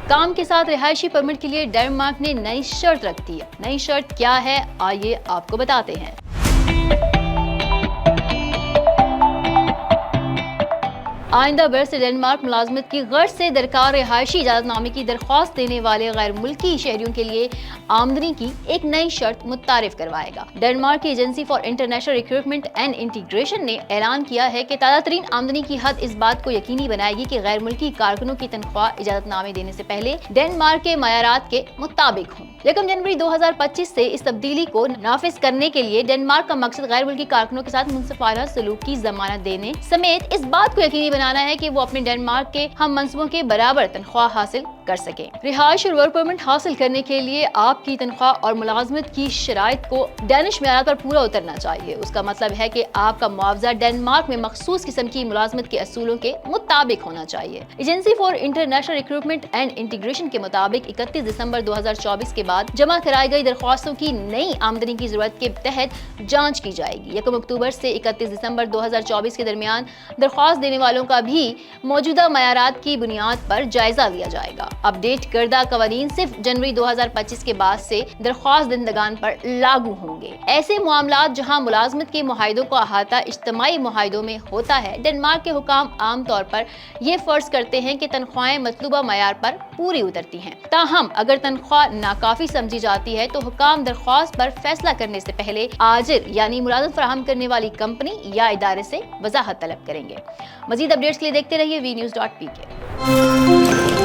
کام کے ساتھ رہائشی پرمٹ کے لیے ڈنمارک نے نئی شرط رکھ دی ہے۔ نئی شرط کیا ہے آئیے آپ کو بتاتے ہیں۔ آئندہ برس سے ڈنمارک ملازمت کی غرض سے درکار رہائشی اجازت نامے کی درخواست دینے والے غیر ملکی شہریوں کے لیے آمدنی کی ایک نئی شرط متعارف کروائے گا۔ ڈنمارک کی agency for international recruitment and integration نے اعلان کیا ہے کہ تازہ ترین آمدنی کی حد اس بات کو یقینی بنائے گی کہ غیر ملکی کارکنوں کی تنخواہ اجازت نامے دینے سے پہلے ڈنمارک کے معیارات کے مطابق ہوں۔ یکم جنوری 2025 سے اس تبدیلی کو نافذ کرنے کے لیے ڈنمارک کا مقصد غیر ملکی کارکنوں کے ساتھ منصفانہ سلوک کی ضمانت دینے سمیت اس بات کو یقینی بنانا ہے کہ وہ اپنے ڈنمارک کے ہم منصبوں کے برابر تنخواہ حاصل کر سکیں۔ رہائش اور ورک پرمٹ حاصل کرنے کے لیے آپ کی تنخواہ اور ملازمت کی شرائط کو ڈینش معیارات پر پورا اترنا چاہیے۔ اس کا مطلب ہے کہ آپ کا معاوضہ ڈنمارک میں مخصوص قسم کی ملازمت کے اصولوں کے مطابق ہونا چاہیے۔ Agency for international recruitment and integration کے مطابق 31 دسمبر 2024 کے بعد جمع کرائی گئی درخواستوں کی نئی آمدنی کی ضرورت کے تحت جانچ کی جائے گی۔ 1 اکتوبر سے 31 دسمبر 2024 کے درمیان درخواست دینے والوں کا بھی موجودہ معیارات کی بنیاد پر جائزہ لیا جائے گا۔ اپ ڈیٹ کردہ قوانین صرف جنوری 2025 کے بعد سے درخواست دہندگان پر لاگو ہوں گے۔ ایسے معاملات جہاں ملازمت کے معاہدوں کا احاطہ اجتماعی معاہدوں میں ہوتا ہے، ڈنمارک کے حکام عام طور پر یہ فرض کرتے ہیں کہ تنخواہیں مطلوبہ معیار پر پوری اترتی ہیں۔ تاہم اگر تنخواہ ناکافی سمجھی جاتی ہے تو حکام درخواست پر فیصلہ کرنے سے پہلے آجر یعنی ملازمت فراہم کرنے والی کمپنی یا ادارے سے وضاحت طلب کریں گے۔ مزید اپڈیٹس کے لیے دیکھتے رہیے وی نیوز.pk۔